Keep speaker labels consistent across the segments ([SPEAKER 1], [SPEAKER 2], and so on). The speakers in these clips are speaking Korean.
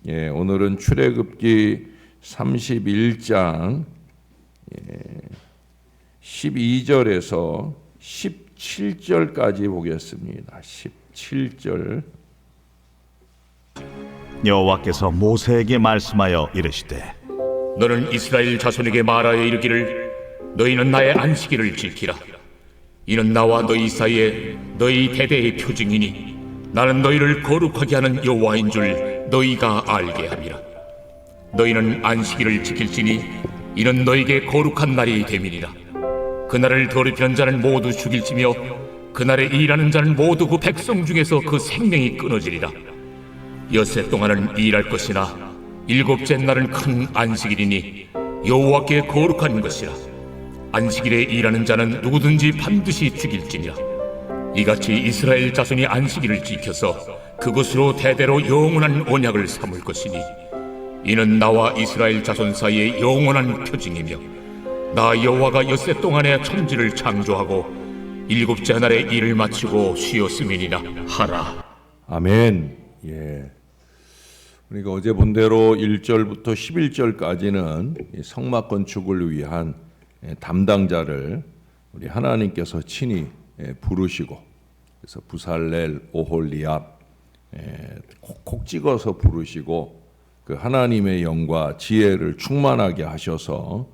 [SPEAKER 1] 오늘은 출애굽기 31장 12절에서 17절까지 보겠습니다. 17절.
[SPEAKER 2] 여호와께서 모세에게 말씀하여 이르시되
[SPEAKER 3] 너는 이스라엘 자손에게 말하여 이르기를 너희는 나의 안식일을 지키라. 이는 나와 너희 사이에 너희 대대의 표징이니 나는 너희를 거룩하게 하는 여호와인 줄 너희가 알게 함이라. 너희는 안식일을 지킬지니 이는 너희에게 거룩한 날이 됨이니라. 그날을 더럽히는 자는 모두 죽일지며 그날에 일하는 자는 모두 그 백성 중에서 그 생명이 끊어지리라. 엿새 동안은 일할 것이나 일곱째 날은 큰 안식일이니 여호와께 거룩한 것이라. 안식일에 일하는 자는 누구든지 반드시 죽일지니라. 이같이 이스라엘 자손이 안식일을 지켜서 그것으로 대대로 영원한 언약을 삼을 것이니 이는 나와 이스라엘 자손 사이의 영원한 표징이며 나 여호와가 엿새 동안에 천지를 창조하고 일곱째 날에 일을 마치고 쉬었음이니라 하라.
[SPEAKER 1] 아멘. 우리가 어제 본 대로 1절부터 11절까지는 성막 건축을 위한 담당자를 우리 하나님께서 친히 부르시고, 그래서 부살렐, 오홀리압 콕콕 찍어서 부르시고 그 하나님의 영과 지혜를 충만하게 하셔서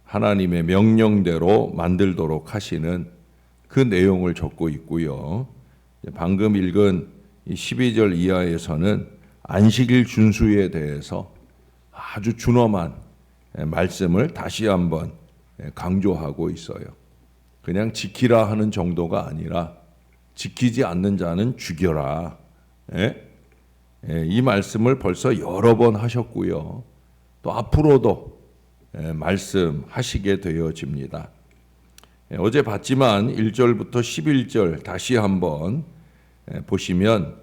[SPEAKER 1] 하나님의 명령대로 만들도록 하시는 그 내용을 적고 있고요. 방금 읽은 12절 이하에서는 안식일 준수에 대해서 아주 준엄한 말씀을 다시 한번 강조하고 있어요. 그냥 지키라 하는 정도가 아니라 지키지 않는 자는 죽여라. 이 말씀을 벌써 여러 번 하셨고요. 또 앞으로도 말씀하시게 되어집니다. 어제 봤지만 1절부터 11절 다시 한번 보시면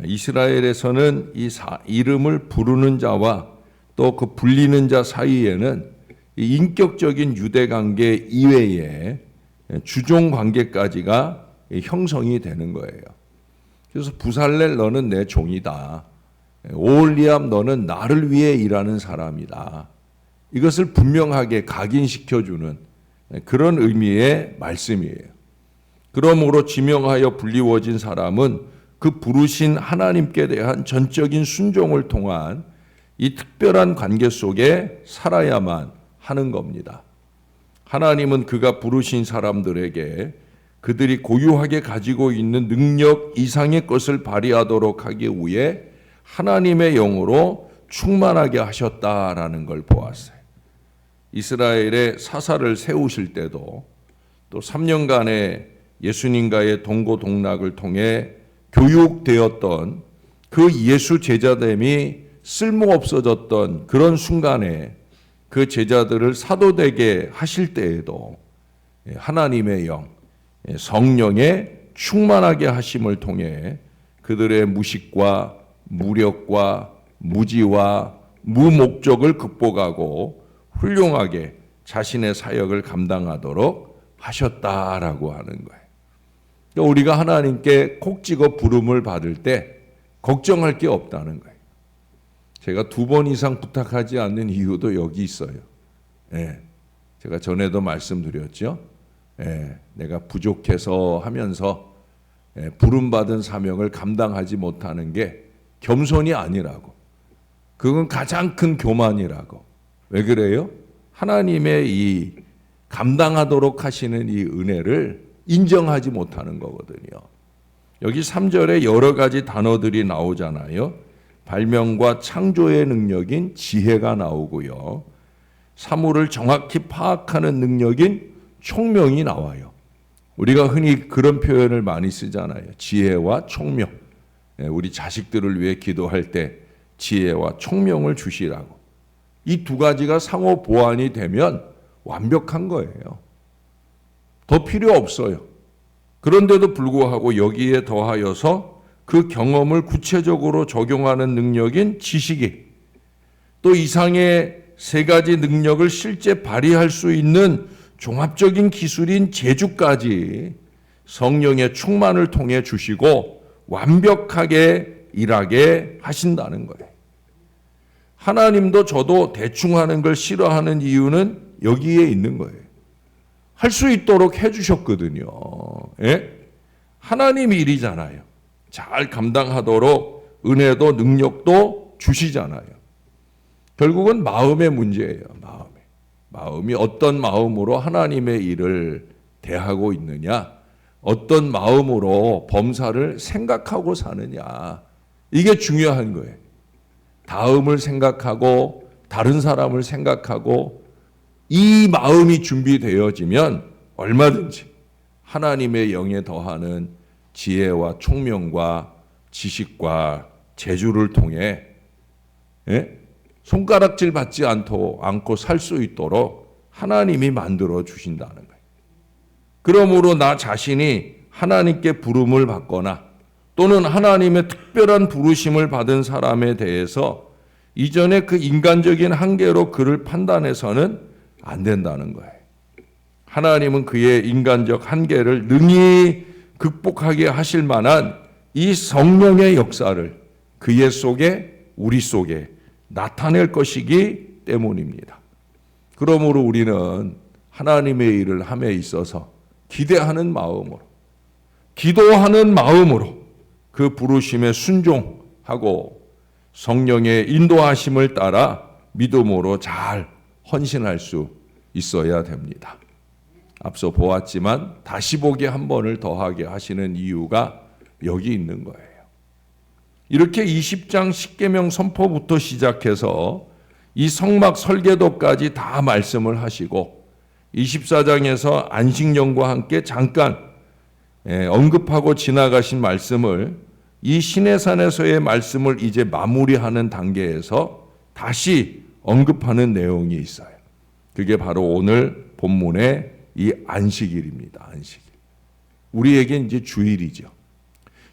[SPEAKER 1] 이스라엘에서는 이 이름을 부르는 자와 또 그 불리는 자 사이에는 인격적인 유대 관계 이외에 주종 관계까지가 형성이 되는 거예요. 그래서 부살렐 너는 내 종이다. 오홀리압 너는 나를 위해 일하는 사람이다. 이것을 분명하게 각인시켜주는 그런 의미의 말씀이에요. 그러므로 지명하여 불리워진 사람은 그 부르신 하나님께 대한 전적인 순종을 통한 이 특별한 관계 속에 살아야만 하는 겁니다. 하나님은 그가 부르신 사람들에게 그들이 고유하게 가지고 있는 능력 이상의 것을 발휘하도록 하기 위해 하나님의 영으로 충만하게 하셨다라는 걸 보았어요. 이스라엘의 사사를 세우실 때도 또 3년간의 예수님과의 동고동락을 통해 교육되었던 그 예수 제자됨이 쓸모없어졌던 그런 순간에 그 제자들을 사도되게 하실 때에도 하나님의 영, 성령의 충만하게 하심을 통해 그들의 무식과 무력과 무지와 무목적을 극복하고 훌륭하게 자신의 사역을 감당하도록 하셨다라고 하는 거예요. 그러니까 우리가 하나님께 콕 찍어 부름을 받을 때 걱정할 게 없다는 거예요. 제가 2번 이상 부탁하지 않는 이유도 여기 있어요. 제가 전에도 말씀드렸죠. 내가 부족해서 하면서 부름받은 사명을 감당하지 못하는 게 겸손이 아니라고. 그건 가장 큰 교만이라고. 왜 그래요? 하나님의 이 감당하도록 하시는 이 은혜를 인정하지 못하는 거거든요. 여기 3절에 여러 가지 단어들이 나오잖아요. 발명과 창조의 능력인 지혜가 나오고요. 사물을 정확히 파악하는 능력인 총명이 나와요. 우리가 흔히 그런 표현을 많이 쓰잖아요. 지혜와 총명. 우리 자식들을 위해 기도할 때 지혜와 총명을 주시라고. 이 두 가지가 상호 보완이 되면 완벽한 거예요. 더 필요 없어요. 그런데도 불구하고 여기에 더하여서 그 경험을 구체적으로 적용하는 능력인 지식이, 또 이상의 3가지 능력을 실제 발휘할 수 있는 종합적인 기술인 재주까지 성령의 충만을 통해 주시고 완벽하게 일하게 하신다는 거예요. 하나님도 저도 대충 하는 걸 싫어하는 이유는 여기에 있는 거예요. 할 수 있도록 해주셨거든요. 예? 하나님 일이잖아요. 잘 감당하도록 은혜도 능력도 주시잖아요. 결국은 마음의 문제예요. 마음이 어떤 마음으로 하나님의 일을 대하고 있느냐, 어떤 마음으로 범사를 생각하고 사느냐, 이게 중요한 거예요. 다음을 생각하고 다른 사람을 생각하고 이 마음이 준비되어지면 얼마든지 하나님의 영에 더하는 지혜와 총명과 지식과 재주를 통해 손가락질 받지 않고 살 수 있도록 하나님이 만들어 주신다는 거예요. 그러므로 나 자신이 하나님께 부름을 받거나 또는 하나님의 특별한 부르심을 받은 사람에 대해서 이전에 그 인간적인 한계로 그를 판단해서는 안 된다는 거예요. 하나님은 그의 인간적 한계를 능히 극복하게 하실 만한 이 성령의 역사를 그의 속에, 우리 속에 나타낼 것이기 때문입니다. 그러므로 우리는 하나님의 일을 함에 있어서 기대하는 마음으로, 기도하는 마음으로 그 부르심에 순종하고 성령의 인도하심을 따라 믿음으로 잘 헌신할 수 있어야 됩니다. 앞서 보았지만 다시 보기 한 번을 더하게 하시는 이유가 여기 있는 거예요. 이렇게 20장 10계명 선포부터 시작해서 이 성막 설계도까지 다 말씀을 하시고 24장에서 안식년과 함께 잠깐 언급하고 지나가신 말씀을 이 시내산에서의 말씀을 이제 마무리하는 단계에서 다시 언급하는 내용이 있어요. 그게 바로 오늘 본문의 이 안식일입니다. 안식일. 우리에게 이제 주일이죠.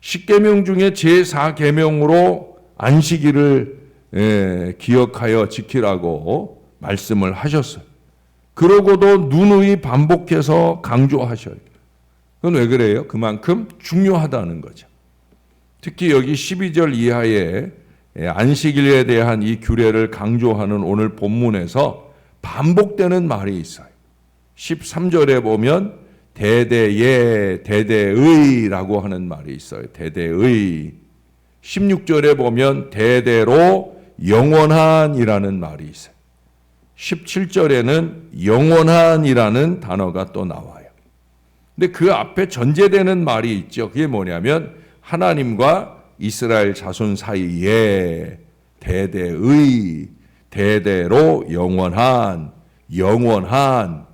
[SPEAKER 1] 10계명 중에 제4계명으로 안식일을 기억하여 지키라고 말씀을 하셨어요. 그러고도 누누이 반복해서 강조하셔요. 그건 왜 그래요? 그만큼 중요하다는 거죠. 특히 여기 12절 이하에 안식일에 대한 이 규례를 강조하는 오늘 본문에서 반복되는 말이 있어요. 13절에 보면 대대예, 대대의라고 하는 말이 있어요. 대대의. 16절에 보면 대대로 영원한이라는 말이 있어요. 17절에는 영원한이라는 단어가 또 나와요. 근데 그 앞에 전제되는 말이 있죠. 그게 뭐냐면 하나님과 이스라엘 자손 사이에 대대의, 대대로 영원한, 영원한,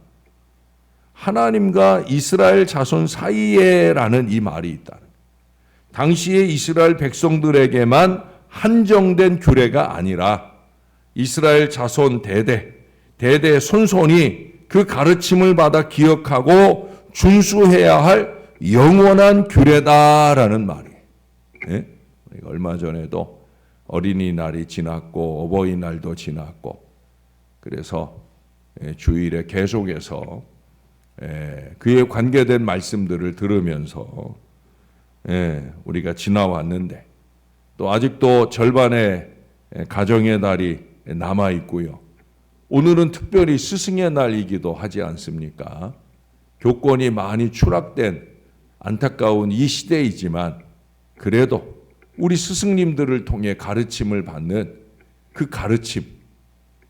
[SPEAKER 1] 하나님과 이스라엘 자손 사이에라는 이 말이 있다. 당시에 이스라엘 백성들에게만 한정된 규례가 아니라 이스라엘 자손 대대 손손이 그 가르침을 받아 기억하고 준수해야 할 영원한 규례다라는 말이에요. 예? 얼마 전에도 어린이날이 지났고 어버이날도 지났고 그래서 주일에 계속해서 그에 관계된 말씀들을 들으면서 우리가 지나왔는데 또 아직도 절반의 가정의 날이 남아 있고요. 오늘은 특별히 스승의 날이기도 하지 않습니까? 교권이 많이 추락된 안타까운 이 시대이지만 그래도 우리 스승님들을 통해 가르침을 받는 그 가르침,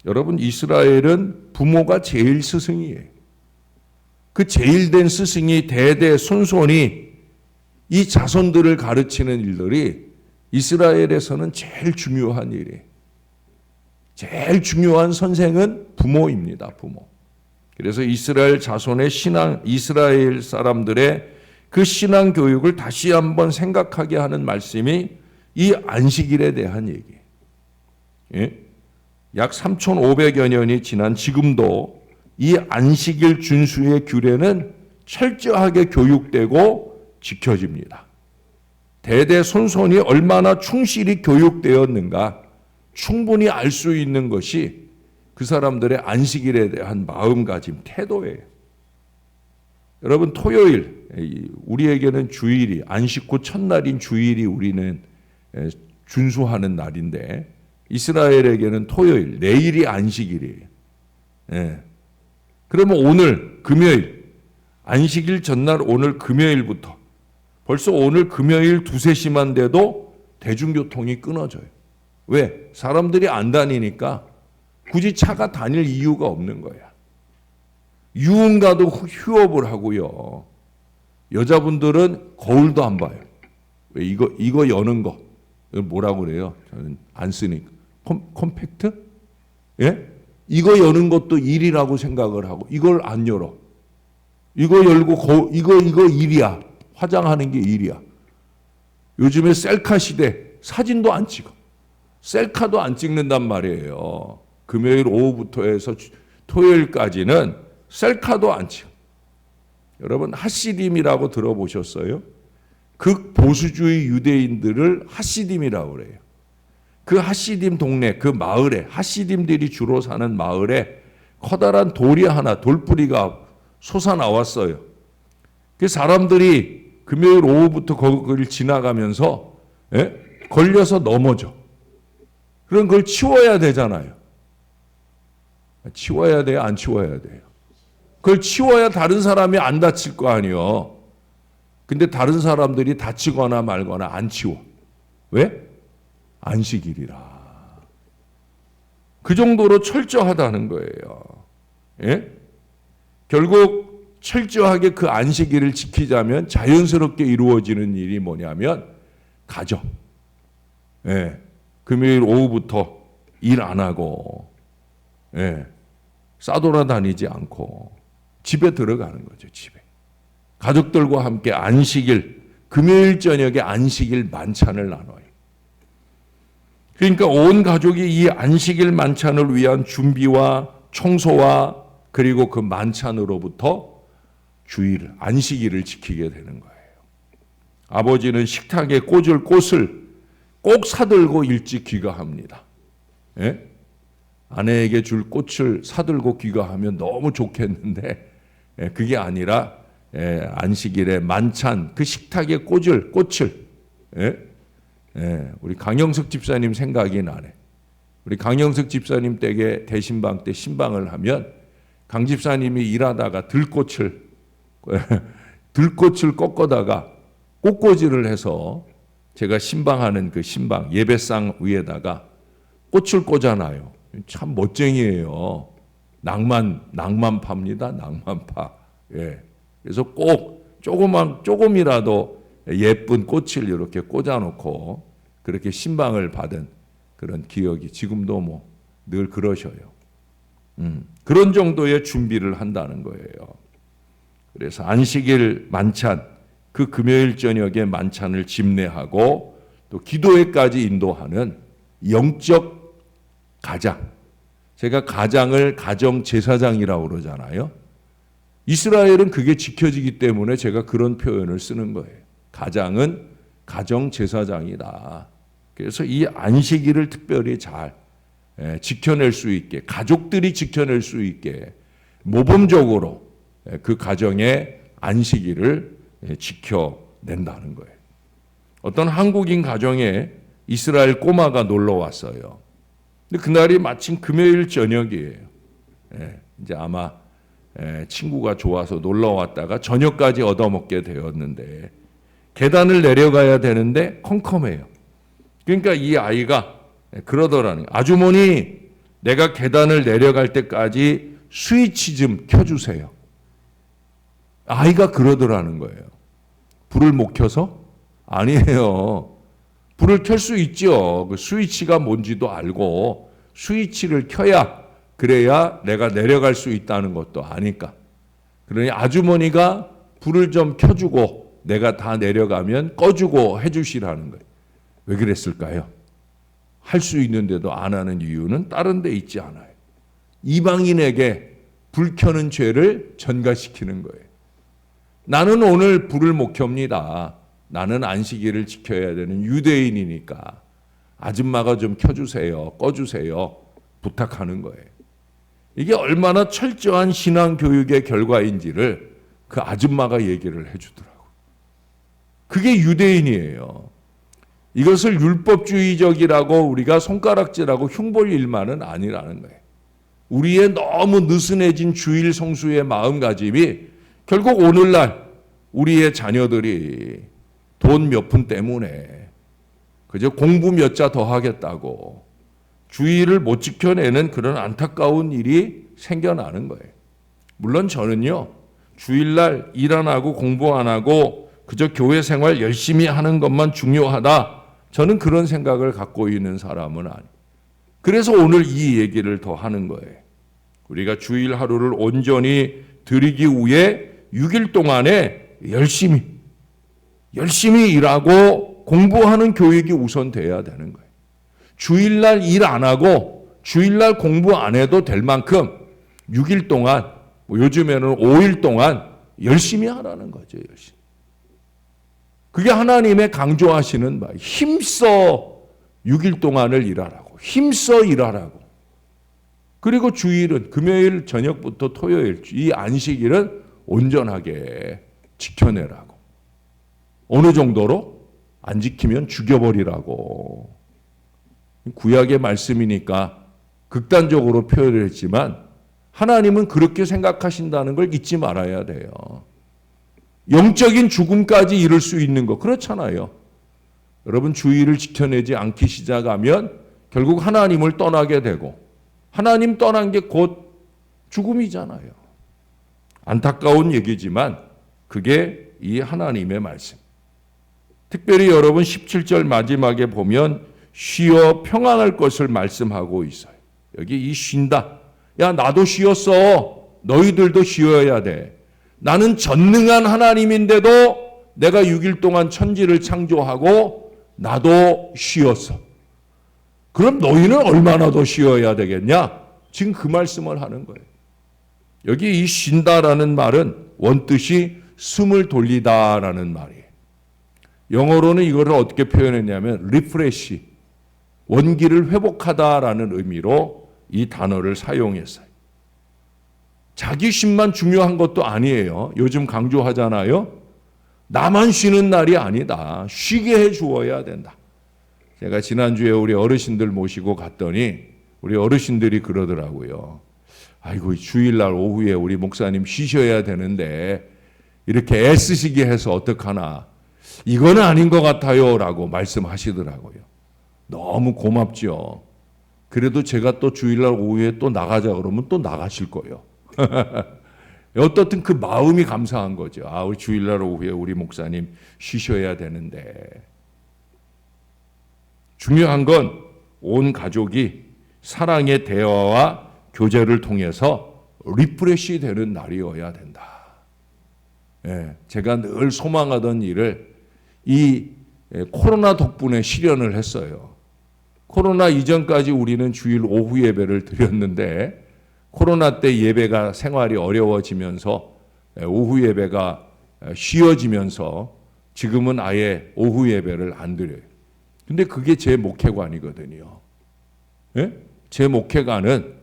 [SPEAKER 1] 여러분 이스라엘은 부모가 제일 스승이에요. 그 제일 된 스승이 대대 손손이 이 자손들을 가르치는 일들이 이스라엘에서는 제일 중요한 일이에요. 제일 중요한 선생은 부모입니다. 부모. 그래서 이스라엘 자손의 신앙, 이스라엘 사람들의 그 신앙 교육을 다시 한번 생각하게 하는 말씀이 이 안식일에 대한 얘기예요. 예? 약 3,500여 년이 지난 지금도 이 안식일 준수의 규례는 철저하게 교육되고 지켜집니다. 대대손손이 얼마나 충실히 교육되었는가 충분히 알 수 있는 것이 그 사람들의 안식일에 대한 마음가짐, 태도예요. 여러분 토요일, 우리에게는 주일이 안식 후 첫날인 주일이 우리는 준수하는 날인데 이스라엘에게는 토요일, 내일이 안식일이에요. 예. 그러면 오늘 금요일, 안식일 전날 오늘 금요일부터 벌써 오늘 금요일 2, 3시만 돼도 대중교통이 끊어져요. 왜? 사람들이 안 다니니까 굳이 차가 다닐 이유가 없는 거야. 유흥가도 휴업을 하고요. 여자분들은 거울도 안 봐요. 왜? 이거 여는 거. 이걸 뭐라고 그래요? 저는 안 쓰니까. 컴팩트? 예? 이거 여는 것도 일이라고 생각을 하고 이걸 안 열어. 이거 열고 이거 일이야. 화장하는 게 일이야. 요즘에 셀카 시대 사진도 안 찍어. 셀카도 안 찍는단 말이에요. 금요일 오후부터 해서 토요일까지는 셀카도 안 찍어. 여러분 하시딤이라고 들어보셨어요? 극보수주의 유대인들을 하시딤이라고 그래요. 그 하시딤 동네, 그 마을에, 하시딤들이 주로 사는 마을에 커다란 돌이 하나, 돌뿌리가 솟아나왔어요. 그 사람들이 금요일 오후부터 거기를 지나가면서 걸려서 넘어져. 그럼 그걸 치워야 되잖아요. 치워야 돼요? 안 치워야 돼요? 그걸 치워야 다른 사람이 안 다칠 거 아니에요. 근데 다른 사람들이 다치거나 말거나 안 치워. 왜? 안식일이라. 그 정도로 철저하다는 거예요. 예? 결국 철저하게 그 안식일을 지키자면 자연스럽게 이루어지는 일이 뭐냐면 가정. 예. 금요일 오후부터 일 안 하고 싸돌아다니지 않고 집에 들어가는 거죠. 집에. 가족들과 함께 안식일, 금요일 저녁에 안식일 만찬을 나눠요. 그러니까 온 가족이 이 안식일 만찬을 위한 준비와 청소와 그리고 그 만찬으로부터 주일, 안식일을 지키게 되는 거예요. 아버지는 식탁에 꽂을 꽃을 꼭 사들고 일찍 귀가합니다. 예? 아내에게 줄 꽃을 사들고 귀가하면 너무 좋겠는데 그게 아니라 안식일에 만찬 그 식탁에 꽂을 꽃을 우리 강영석 집사님 생각이 나네. 우리 강영석 집사님 댁에 대신방 때 신방을 하면 강 집사님이 일하다가 들꽃을 꺾어다가 꽃꽂이를 해서 제가 신방하는 그 신방 예배상 위에다가 꽃을 꽂아놔요. 참 멋쟁이에요. 낭만파입니다. 낭만파. 예. 그래서 꼭 조금이라도 예쁜 꽃을 이렇게 꽂아놓고 그렇게 신방을 받은 그런 기억이 지금도 뭐 늘 그러셔요. 그런 정도의 준비를 한다는 거예요. 그래서 안식일 만찬, 그 금요일 저녁에 만찬을 집례하고 또 기도회까지 인도하는 영적 가장. 제가 가장을 가정 제사장이라고 그러잖아요. 이스라엘은 그게 지켜지기 때문에 제가 그런 표현을 쓰는 거예요. 가장은 가정 제사장이다. 그래서 이 안식일을 특별히 잘 지켜낼 수 있게, 가족들이 지켜낼 수 있게 모범적으로 그 가정의 안식일을 지켜낸다는 거예요. 어떤 한국인 가정에 이스라엘 꼬마가 놀러 왔어요. 근데 그날이 마침 금요일 저녁이에요. 이제 아마 친구가 좋아서 놀러 왔다가 저녁까지 얻어먹게 되었는데 계단을 내려가야 되는데 컴컴해요. 그러니까 이 아이가 그러더라는 거예요. 아주머니, 내가 계단을 내려갈 때까지 스위치 좀 켜주세요. 아이가 그러더라는 거예요. 불을 못 켜서? 아니에요. 불을 켤 수 있죠. 그 스위치가 뭔지도 알고 스위치를 켜야 그래야 내가 내려갈 수 있다는 것도 아니까. 그러니 아주머니가 불을 좀 켜주고 내가 다 내려가면 꺼주고 해주시라는 거예요. 왜 그랬을까요? 할 수 있는데도 안 하는 이유는 다른 데 있지 않아요. 이방인에게 불 켜는 죄를 전가시키는 거예요. 나는 오늘 불을 못 켭니다. 나는 안식일을 지켜야 되는 유대인이니까 아줌마가 좀 켜주세요. 꺼주세요. 부탁하는 거예요. 이게 얼마나 철저한 신앙 교육의 결과인지를 그 아줌마가 얘기를 해주더라고요. 그게 유대인이에요. 이것을 율법주의적이라고 우리가 손가락질하고 흉볼 일만은 아니라는 거예요. 우리의 너무 느슨해진 주일 성수의 마음가짐이 결국 오늘날 우리의 자녀들이 돈 몇 푼 때문에 그저 공부 몇 자 더 하겠다고 주일을 못 지켜내는 그런 안타까운 일이 생겨나는 거예요. 물론 저는요, 주일날 일 안 하고 공부 안 하고 그저 교회 생활 열심히 하는 것만 중요하다. 저는 그런 생각을 갖고 있는 사람은 아니에요. 그래서 오늘 이 얘기를 더 하는 거예요. 우리가 주일 하루를 온전히 드리기 위해 6일 동안에 열심히 일하고 공부하는 교육이 우선 돼야 되는 거예요. 주일날 일 안 하고 주일날 공부 안 해도 될 만큼 6일 동안, 요즘에는 5일 동안 열심히 하라는 거죠. 열심히. 그게 하나님의 강조하시는 말. 힘써 6일 동안을 일하라고. 힘써 일하라고. 그리고 주일은 금요일 저녁부터 토요일, 이 안식일은 온전하게 지켜내라고. 어느 정도로? 안 지키면 죽여버리라고. 구약의 말씀이니까 극단적으로 표현을 했지만 하나님은 그렇게 생각하신다는 걸 잊지 말아야 돼요. 영적인 죽음까지 이룰 수 있는 거 그렇잖아요. 여러분 주의를 지켜내지 않기 시작하면 결국 하나님을 떠나게 되고 하나님 떠난 게 곧 죽음이잖아요. 안타까운 얘기지만 그게 이 하나님의 말씀. 특별히 여러분 17절 마지막에 보면 쉬어 평안할 것을 말씀하고 있어요. 여기 이 쉰다. 야 나도 쉬었어. 너희들도 쉬어야 돼. 나는 전능한 하나님인데도 내가 6일 동안 천지를 창조하고 나도 쉬었어. 그럼 너희는 얼마나 더 쉬어야 되겠냐? 지금 그 말씀을 하는 거예요. 여기 이 쉰다라는 말은 원뜻이 숨을 돌리다라는 말이에요. 영어로는 이거를 어떻게 표현했냐면 리프레시, 원기를 회복하다라는 의미로 이 단어를 사용했어요. 자기 쉼만 중요한 것도 아니에요. 요즘 강조하잖아요. 나만 쉬는 날이 아니다. 쉬게 해 주어야 된다. 제가 지난주에 우리 어르신들 모시고 갔더니 우리 어르신들이 그러더라고요. 아이고 주일날 오후에 우리 목사님 쉬셔야 되는데 이렇게 애쓰시게 해서 어떡하나. 이거는 아닌 것 같아요 라고 말씀하시더라고요. 너무 고맙죠. 그래도 제가 또 주일날 오후에 또 나가자 그러면 또 나가실 거예요. 어떻든 그 마음이 감사한 거죠. 아, 우리 주일날 오후에 우리 목사님 쉬셔야 되는데. 중요한 건 온 가족이 사랑의 대화와 교제를 통해서 리프레시 되는 날이어야 된다. 예, 제가 늘 소망하던 일을 이 코로나 덕분에 실현을 했어요. 코로나 이전까지 우리는 주일 오후 예배를 드렸는데 코로나 때 예배가 생활이 어려워지면서 오후 예배가 쉬워지면서 지금은 아예 오후 예배를 안 드려요. 근데 그게 제 목회관이거든요. 예? 제 목회관은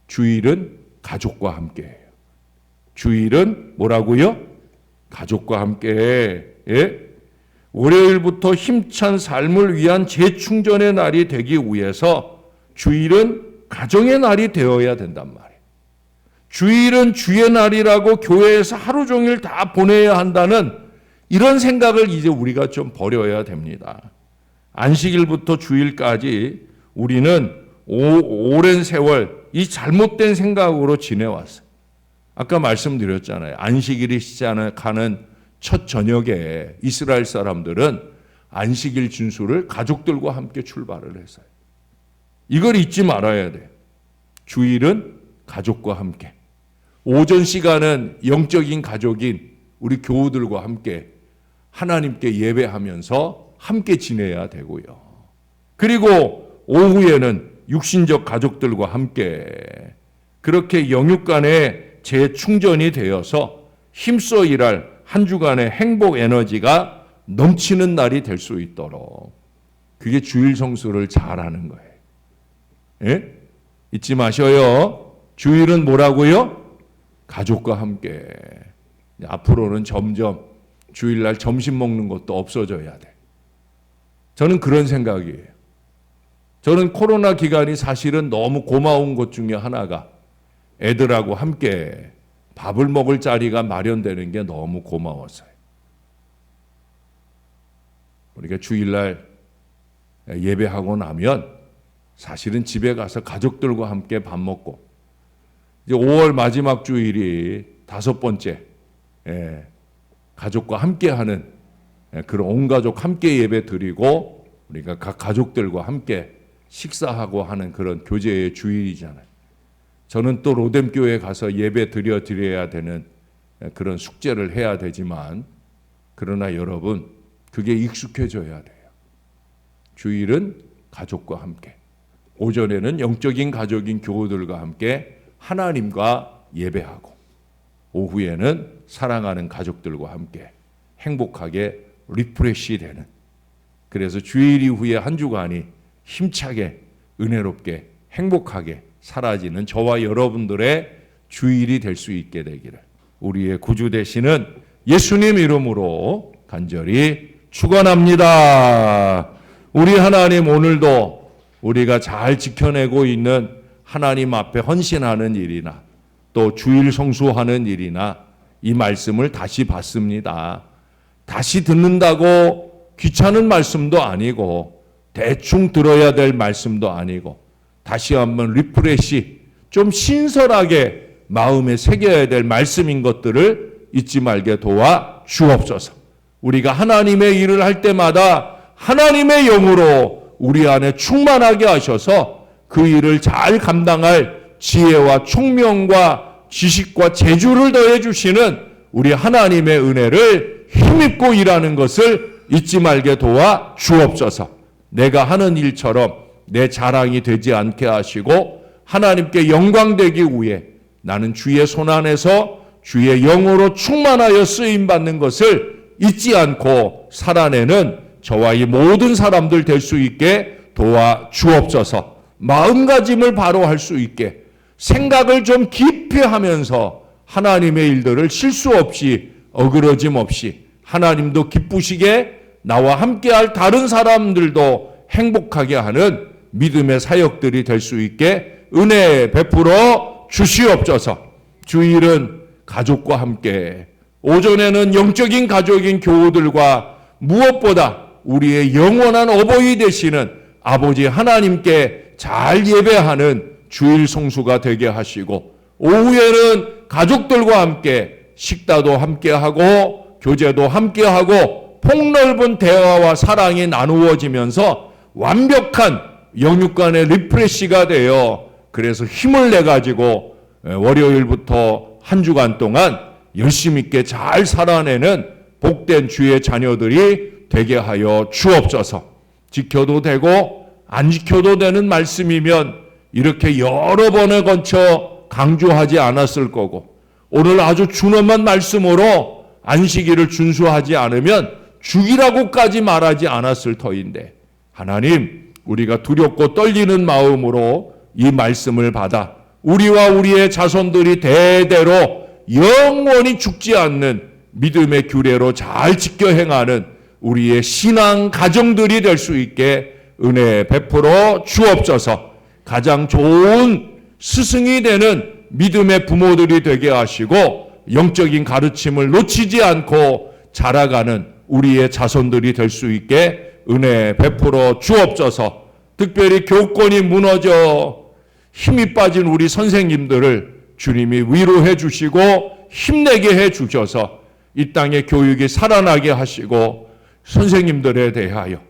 [SPEAKER 1] 주일은 가족과 함께해요. 주일은 뭐라고요? 가족과 함께. 예? 월요일부터 힘찬 삶을 위한 재충전의 날이 되기 위해서 주일은 가정의 날이 되어야 된단 말이에요. 주일은 주의 날이라고 교회에서 하루 종일 다 보내야 한다는 이런 생각을 이제 우리가 좀 버려야 됩니다. 안식일부터 주일까지 우리는 오랜 세월 이 잘못된 생각으로 지내왔어요. 아까 말씀드렸잖아요. 안식일이 시작하는 첫 저녁에 이스라엘 사람들은 안식일 준수를 가족들과 함께 출발을 했어요. 이걸 잊지 말아야 돼요. 주일은 가족과 함께. 오전 시간은 영적인 가족인 우리 교우들과 함께 하나님께 예배하면서 함께 지내야 되고요. 그리고 오후에는 육신적 가족들과 함께 그렇게 영육간의 재충전이 되어서 힘써 일할 한 주간의 행복 에너지가 넘치는 날이 될 수 있도록 그게 주일 성수를 잘하는 거예요. 예? 잊지 마셔요. 주일은 뭐라고요? 가족과 함께. 앞으로는 점점 주일날 점심 먹는 것도 없어져야 돼. 저는 그런 생각이에요. 저는 코로나 기간이 사실은 너무 고마운 것 중에 하나가 애들하고 함께 밥을 먹을 자리가 마련되는 게 너무 고마웠어요. 우리가 주일날 예배하고 나면 사실은 집에 가서 가족들과 함께 밥 먹고, 이제 5월 마지막 주일이 5번째 가족과 함께하는 그런 온 가족 함께 예배 드리고 우리가 각 가족들과 함께 식사하고 하는 그런 교제의 주일이잖아요. 저는 또 로뎀교회 가서 예배 드려야 되는 그런 숙제를 해야 되지만, 그러나 여러분 그게 익숙해져야 돼요. 주일은 가족과 함께, 오전에는 영적인 가족인 교우들과 함께 하나님과 예배하고, 오후에는 사랑하는 가족들과 함께 행복하게 리프레시 되는, 그래서 주일 이후에 한 주간이 힘차게 은혜롭게 행복하게 사라지는 저와 여러분들의 주일이 될 수 있게 되기를 우리의 구주 되시는 예수님 이름으로 간절히 축원합니다. 우리 하나님, 오늘도 우리가 잘 지켜내고 있는 하나님 앞에 헌신하는 일이나 또 주일 성수하는 일이나 이 말씀을 다시 받습니다. 다시 듣는다고 귀찮은 말씀도 아니고 대충 들어야 될 말씀도 아니고 다시 한번 리프레시, 좀 신선하게 마음에 새겨야 될 말씀인 것들을 잊지 말게 도와 주옵소서. 우리가 하나님의 일을 할 때마다 하나님의 영으로 우리 안에 충만하게 하셔서 그 일을 잘 감당할 지혜와 총명과 지식과 재주를 더해 주시는 우리 하나님의 은혜를 힘입고 일하는 것을 잊지 말게 도와 주옵소서. 내가 하는 일처럼 내 자랑이 되지 않게 하시고 하나님께 영광되기 위해 나는 주의 손안에서 주의 영으로 충만하여 쓰임받는 것을 잊지 않고 살아내는 저와 이 모든 사람들 될 수 있게 도와 주옵소서. 마음가짐을 바로 할 수 있게 생각을 좀 깊이 하면서 하나님의 일들을 실수 없이 어그러짐 없이 하나님도 기쁘시게 나와 함께할 다른 사람들도 행복하게 하는 믿음의 사역들이 될 수 있게 은혜 베풀어 주시옵소서. 주일은 가족과 함께, 오전에는 영적인 가족인 교우들과 무엇보다 우리의 영원한 어버이 되시는 아버지 하나님께 잘 예배하는 주일 성수가 되게 하시고, 오후에는 가족들과 함께 식사도 함께하고 교제도 함께하고 폭넓은 대화와 사랑이 나누어지면서 완벽한 영육간의 리프레시가 되어, 그래서 힘을 내가지고 월요일부터 한 주간 동안 열심 있게 잘 살아내는 복된 주의 자녀들이 되게 하여 주옵소서. 지켜도 되고 안 지켜도 되는 말씀이면 이렇게 여러 번에 걸쳐 강조하지 않았을 거고, 오늘 아주 준엄한 말씀으로 안식일을 준수하지 않으면 죽이라고까지 말하지 않았을 터인데, 하나님, 우리가 두렵고 떨리는 마음으로 이 말씀을 받아 우리와 우리의 자손들이 대대로 영원히 죽지 않는 믿음의 규례로 잘 지켜 행하는 우리의 신앙 가정들이 될 수 있게 은혜 베풀어 주옵소서. 가장 좋은 스승이 되는 믿음의 부모들이 되게 하시고 영적인 가르침을 놓치지 않고 자라가는 우리의 자손들이 될 수 있게 은혜 베풀어 주옵소서. 특별히 교권이 무너져 힘이 빠진 우리 선생님들을 주님이 위로해 주시고 힘내게 해 주셔서 이 땅의 교육이 살아나게 하시고, 선생님들에 대하여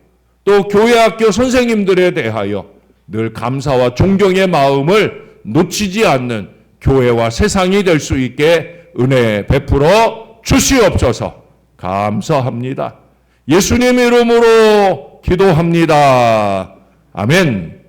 [SPEAKER 1] 또 교회학교 선생님들에 대하여 늘 감사와 존경의 마음을 놓치지 않는 교회와 세상이 될 수 있게 은혜 베풀어 주시옵소서. 감사합니다. 예수님 이름으로 기도합니다. 아멘.